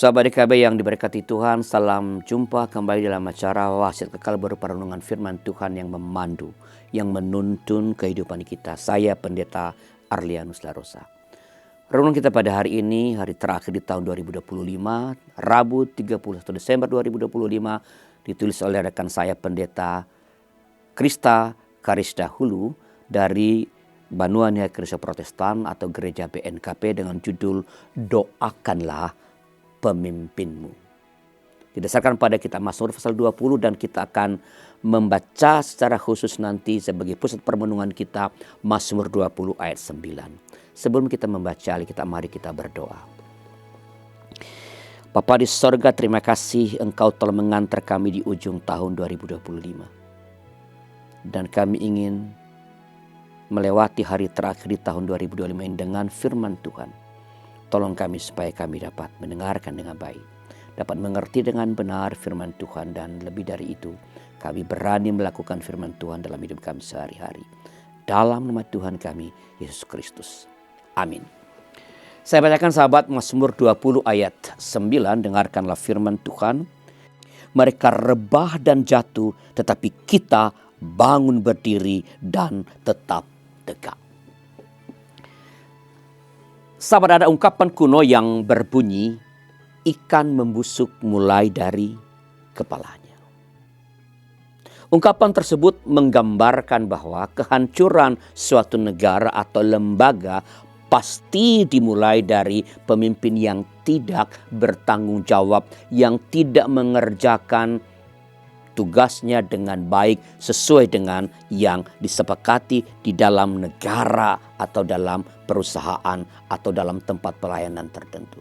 Sahabat DKB yang diberkati Tuhan, salam jumpa kembali dalam acara Wasiat Kekal berupa renungan firman Tuhan yang memandu, yang menuntun kehidupan kita. Saya Pendeta Arlianus Larosa. Renungan kita pada hari ini, hari terakhir di tahun 2025, Rabu 31 Desember 2025, ditulis oleh rekan saya Pendeta Krista Karisda Hulu dari Banua Nihaya Gereja Protestan atau Gereja BNKP dengan judul Doakanlah Pemimpinmu. Didasarkan pada kitab Mazmur pasal 20 dan kita akan membaca secara khusus nanti sebagai pusat permenungan kita Mazmur 20 ayat 9. Sebelum kita membaca Alkitab, mari kita berdoa. Bapa di sorga, terima kasih Engkau telah mengantar kami di ujung tahun 2025. Dan kami ingin melewati hari terakhir di tahun 2025 ini dengan firman Tuhan. Tolong kami supaya kami dapat mendengarkan dengan baik, dapat mengerti dengan benar firman Tuhan, dan lebih dari itu kami berani melakukan firman Tuhan dalam hidup kami sehari-hari. Dalam nama Tuhan kami, Yesus Kristus. Amin. Saya bacakan sahabat Mazmur 20 ayat 9, dengarkanlah firman Tuhan. Mereka rebah dan jatuh, tetapi kita bangun berdiri dan tetap tegak. Sahabat, ada ungkapan kuno yang berbunyi, ikan membusuk mulai dari kepalanya. Ungkapan tersebut menggambarkan bahwa kehancuran suatu negara atau lembaga pasti dimulai dari pemimpin yang tidak bertanggung jawab, yang tidak mengerjakan tugasnya dengan baik sesuai dengan yang disepakati di dalam negara atau dalam perusahaan atau dalam tempat pelayanan tertentu.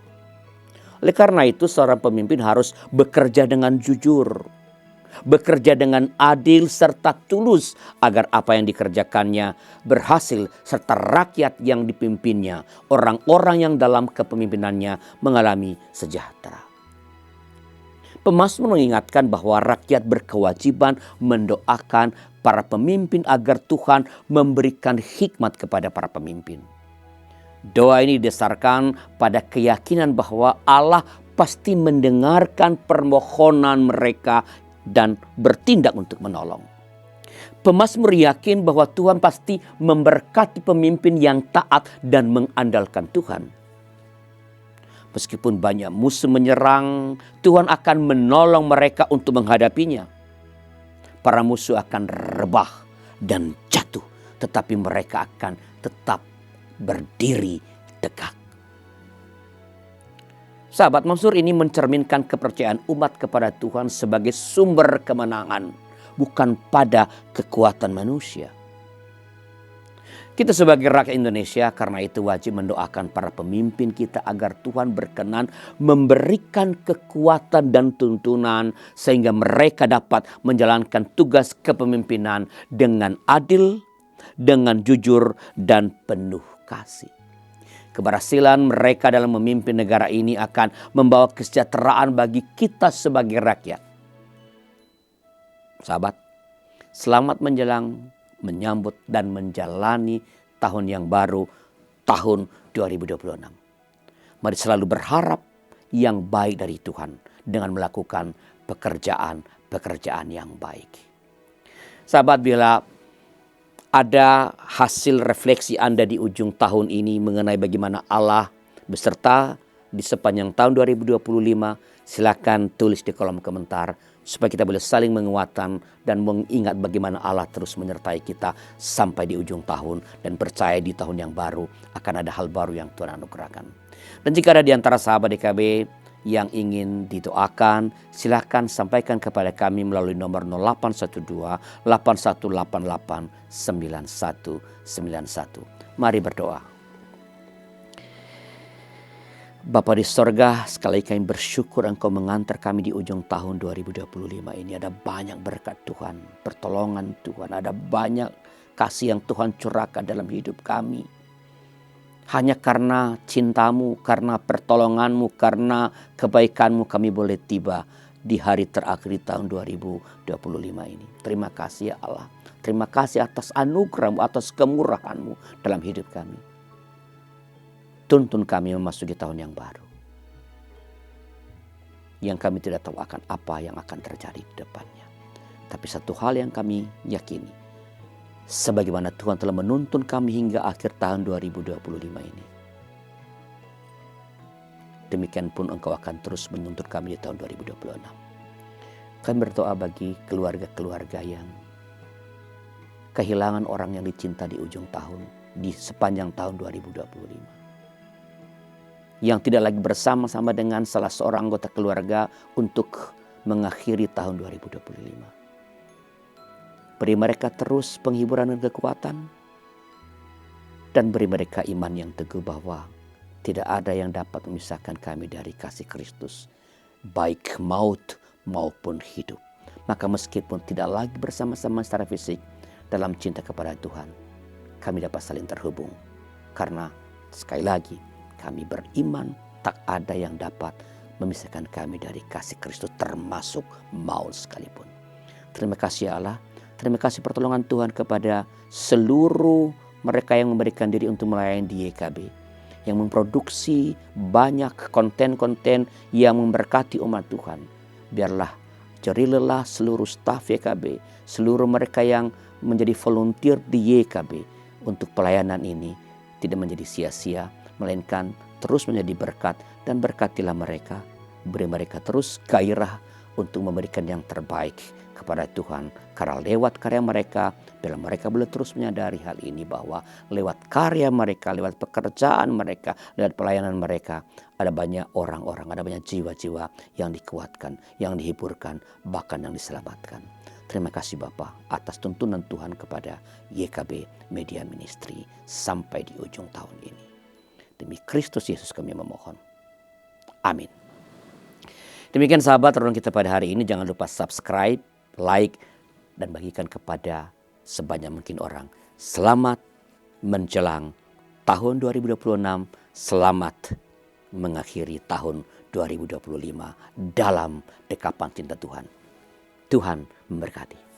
Oleh karena itu, seorang pemimpin harus bekerja dengan jujur, bekerja dengan adil serta tulus agar apa yang dikerjakannya berhasil, serta rakyat yang dipimpinnya, orang-orang yang dalam kepemimpinannya mengalami sejahtera. Pemazmur mengingatkan bahwa rakyat berkewajiban mendoakan para pemimpin agar Tuhan memberikan hikmat kepada para pemimpin. Doa ini didasarkan pada keyakinan bahwa Allah pasti mendengarkan permohonan mereka dan bertindak untuk menolong. Pemazmur yakin bahwa Tuhan pasti memberkati pemimpin yang taat dan mengandalkan Tuhan. Meskipun banyak musuh menyerang, Tuhan akan menolong mereka untuk menghadapinya. Para musuh akan rebah dan jatuh, tetapi mereka akan tetap berdiri tegak. Sahabat, Mazmur ini mencerminkan kepercayaan umat kepada Tuhan sebagai sumber kemenangan, bukan pada kekuatan manusia. Kita sebagai rakyat Indonesia karena itu wajib mendoakan para pemimpin kita agar Tuhan berkenan memberikan kekuatan dan tuntunan sehingga mereka dapat menjalankan tugas kepemimpinan dengan adil, dengan jujur dan penuh kasih. Keberhasilan mereka dalam memimpin negara ini akan membawa kesejahteraan bagi kita sebagai rakyat. Sahabat, selamat menyambut dan menjalani tahun yang baru, tahun 2026. Mari selalu berharap yang baik dari Tuhan dengan melakukan pekerjaan yang baik. Sahabat, bila ada hasil refleksi Anda di ujung tahun ini mengenai bagaimana Allah beserta di sepanjang tahun 2025, silakan tulis di kolom komentar supaya kita boleh saling menguatkan dan mengingat bagaimana Allah terus menyertai kita sampai di ujung tahun, dan percaya di tahun yang baru akan ada hal baru yang Tuhan anugerahkan. Dan jika ada di antara sahabat DKB yang ingin didoakan, silakan sampaikan kepada kami melalui nomor 0812 8188 9191. Mari berdoa. Bapa di sorga, sekali lagi kami bersyukur Engkau mengantar kami di ujung tahun 2025 ini. Ada banyak berkat Tuhan, pertolongan Tuhan, ada banyak kasih yang Tuhan curahkan dalam hidup kami. Hanya karena cinta-Mu, karena pertolongan-Mu, karena kebaikan-Mu kami boleh tiba di hari terakhir di tahun 2025 ini. Terima kasih ya Allah. Terima kasih atas anugerah-Mu, atas kemurahan-Mu dalam hidup kami. Tuntun kami memasuki tahun yang baru. yang kami tidak tahu akan apa yang akan terjadi di depannya. Tapi satu hal yang kami yakini, sebagaimana Tuhan telah menuntun kami hingga akhir tahun 2025 ini, demikian pun Engkau akan terus menuntun kami di tahun 2026. Kami berdoa bagi keluarga-keluarga yang kehilangan orang yang dicinta di ujung tahun, di sepanjang tahun 2025. Yang tidak lagi bersama-sama dengan salah seorang anggota keluarga untuk mengakhiri tahun 2025. Beri mereka terus penghiburan dan kekuatan, dan beri mereka iman yang teguh bahwa tidak ada yang dapat memisahkan kami dari kasih Kristus, baik maut maupun hidup. Maka meskipun tidak lagi bersama-sama secara fisik dalam cinta kepada Tuhan, kami dapat saling terhubung. Karena sekali lagi, kami beriman tak ada yang dapat memisahkan kami dari kasih Kristus, termasuk maut sekalipun. Terima kasih ya Allah. Terima kasih pertolongan Tuhan kepada seluruh mereka yang memberikan diri untuk melayani di YKB, yang memproduksi banyak konten-konten yang memberkati umat Tuhan. Biarlah jerih lelah seluruh staf YKB, seluruh mereka yang menjadi volunteer di YKB untuk pelayanan ini tidak menjadi sia-sia, melainkan terus menjadi berkat, dan berkatilah mereka. Beri mereka terus gairah untuk memberikan yang terbaik kepada Tuhan. Karena lewat karya mereka, bila mereka boleh terus menyadari hal ini, bahwa lewat karya mereka, lewat pekerjaan mereka, lewat pelayanan mereka, ada banyak orang-orang, ada banyak jiwa-jiwa yang dikuatkan, yang dihiburkan, bahkan yang diselamatkan. Terima kasih Bapa atas tuntunan Tuhan kepada YKB Media Ministry sampai di ujung tahun ini. Demi Kristus Yesus kami memohon. Amin. Demikian sahabat renungan kita pada hari ini. Jangan lupa subscribe, like, dan bagikan kepada sebanyak mungkin orang. Selamat menjelang tahun 2026. Selamat mengakhiri tahun 2025 dalam dekapan cinta Tuhan. Tuhan memberkati.